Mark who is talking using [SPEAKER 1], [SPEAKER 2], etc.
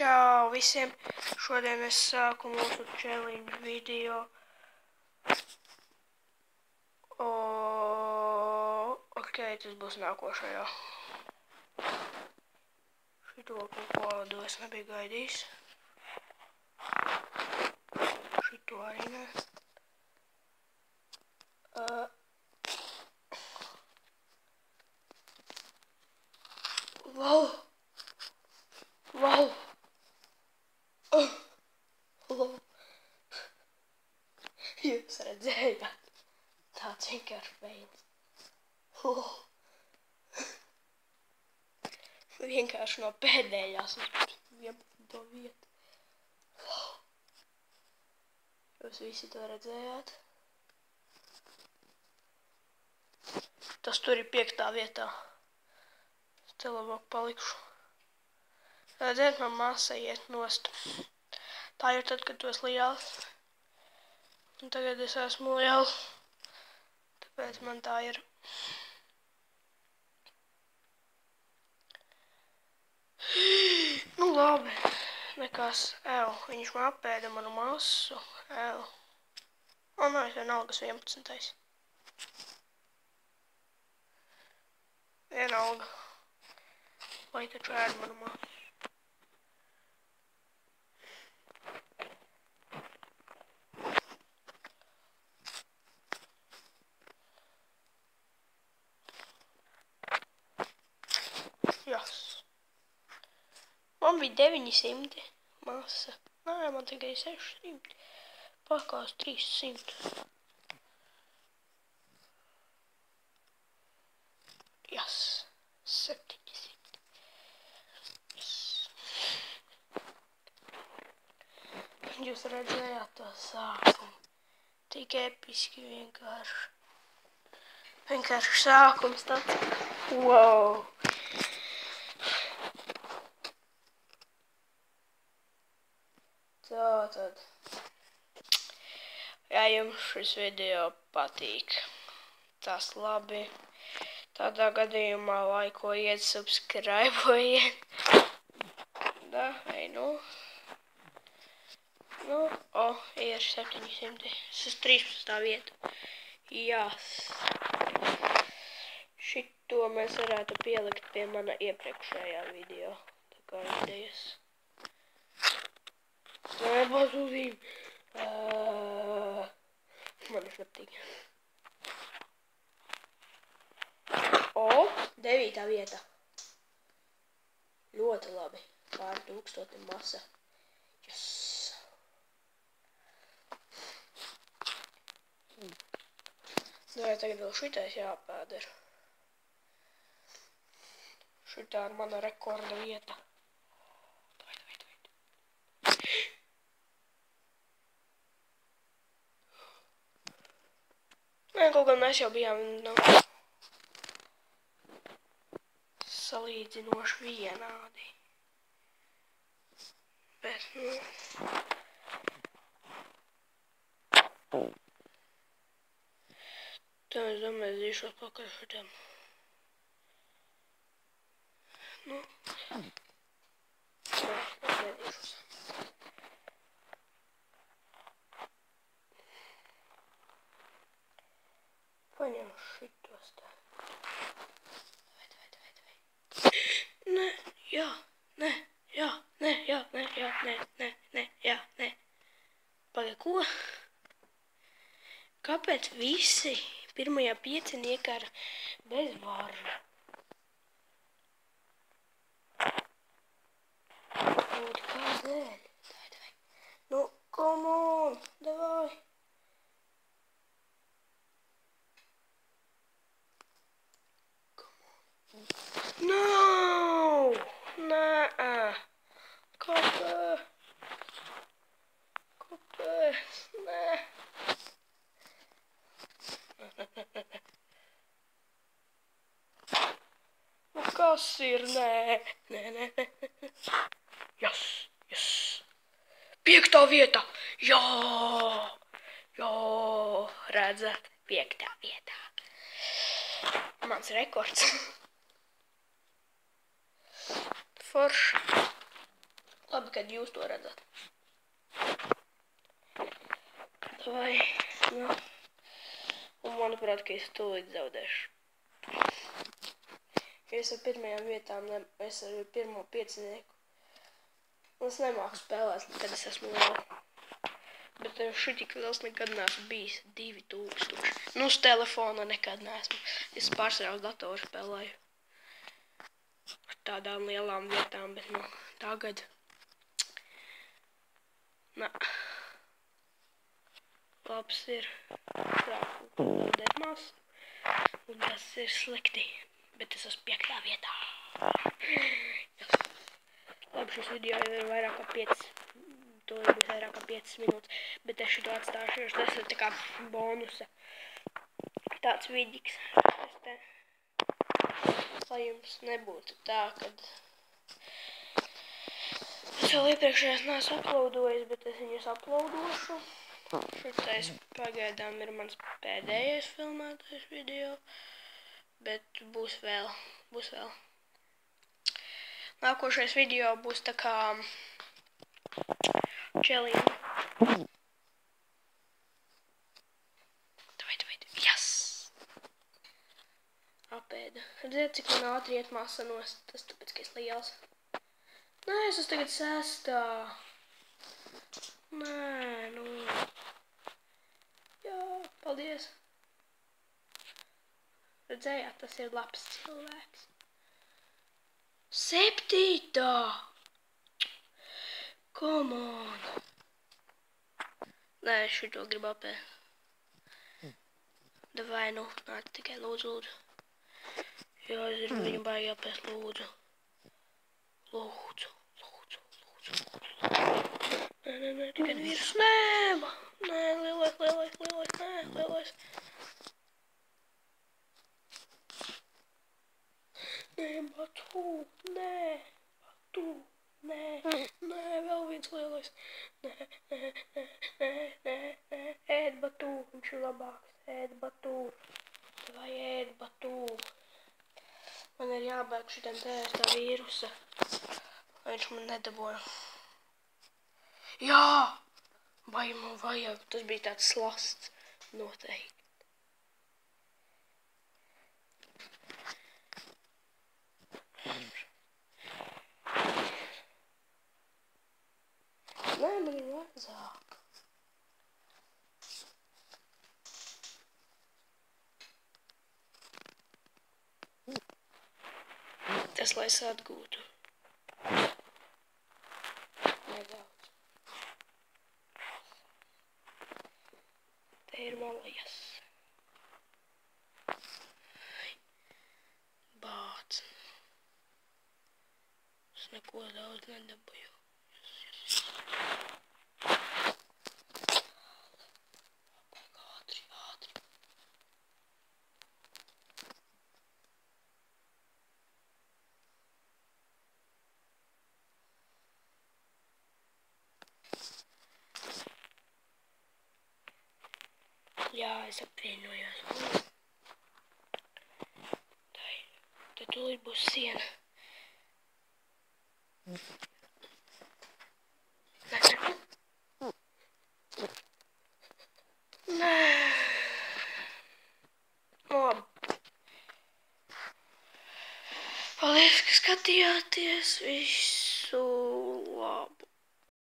[SPEAKER 1] Čau visiem! Šodien es sāku mūsu challenge video. Ok, tas būs nākošajā. Šito kaut kādu es nebiju gaidījis. Šito arī ne. Wow! Wow! Wow! Jūs redzējāt? Tāds vienkārši veids. Wow! Vienkārši no pēdējās uz 11. vietu. Wow! Jūs visi to redzējāt? Tas tur ir 5. vietā. Es te labāk palikšu. Redziet, man māsa iet nost. Tā ir tad, kad tu esi liels. Un tagad es esmu liels. Tāpēc man tā ir. Nu labi. Nekas. Viņš man apēda manu masu. Nē, es vienalga 11. Vienalga. Lai taču ēd manu masu. Jas. Man bija 900 masa. Nē, man tikai 600. Pakās 300. Jas. 700. Jas. Jūs redzējāt to sākumu. Tik episki vienkārši. Vienkārši sākums tāds. Wow! Tātad. Ja jums šis video patīk, tas labi. Tādā gadījumā laikojiet, subscribeojiet. Da, vai nu. Nu, ir 700. Es esmu 13. vieta. Jās. Šito mēs varētu pielikt pie mana iepriekšējā video. Tā kā idejas. Nē, bazūzīm. Man ir nepatīk. 9. vieta. Ļoti labi. Pār 1000 masa. Yes. Vai tagad vēl šitais jāpēd ir. Šitā ir mana rekorda vieta. Nē, kaut gan mēs jau bijām salīdzinoši vienādi. Bet, Tā es domāju, es iešu atpakaļ šitiem. Es nedīšos. Paņemšu šitos tā. Nē, jā, nē, jā, nē, jā, nē, jā, nē, nē, nē, jā, nē. Pagai, ko? Kāpēc visi pirmajā pieciniekā ir bez varu? Kādēļ? Davai. Nu, come on, davai. No! Nē! Kāpēc? Kāpēc? Nē! Nu, kas ir? Nē! Nē, nē, nē. Jas, jas. 5. vieta! Jā! Jā! Redzat? 5. vietā. Mans rekords. Forši. Labi, labi, kad jūs to redzat. Vai, nu. Un manuprāt, ka es tūlīt zaudēšu. Es ar pirmajām vietām, es ar pirmo piecinieku. Es nemāku spēlēt, kad es esmu liela. Bet šitik liels nekad neesmu bijis. 2000. Nu, uz telefona nekad neesmu. Es pārsvarā uz datoru spēlēju. Ar tādām lielām vietām, bet nu, tagad. Nā. Labs ir. Zaudēt masu. Un tas ir slikti. Bet es esmu 5. vietā. Labi, šis video jau ir vairāk kā 5. To ir bijis vairāk kā 5 minūtes. Bet es šito atstāšu, jo tas ir tā kā bonusa. Tāds vidiks. Lai jums nebūtu tā, kad... Es vēl iepriekšējās neesmu uploadojis, bet es viņus uploadošu. Šitais pagaidām ir mans pēdējais filmētais video. Bet būs vēl. Nākošais video būs tā kā challenge. Davai, yes! Apēda. Redziet, cik man ātri iet masa nost. Tas tāpēc, ka es liels. Nē, es esmu tagad 6. Nē, nu. Jā, paldies. Redzējāt, tas ir labs cilvēks. 7. Come on. Nē, es šito gribu apēt. Davai, nu, nāc tikai lūdzu. Jā, es gribu viņu baigi apēt, lūdzu. Lūdzu. Nē, tikai vīrus. Nē, lielais. Nē, Batu, vēl viens lielais. Nē, ēd Batu, viņš ir labāks, ēd Batu. Vai ēd Batu. Man ir jābēg šitam tērstā vīrusa, lai viņš man nedabūja. Jā! Vai man vajag, tas bija tāds slasts, noteikti. Nē, man ir vajadzāk. Tas, lai es atgūtu. Nedaudz. Te ir malijas. Bāc. Es neko daudz nedabūju. Ātri. Jā, es apvienojos. Te tūlīt būs siena. Nē. Labi. Paldies, ka skatījāties visu.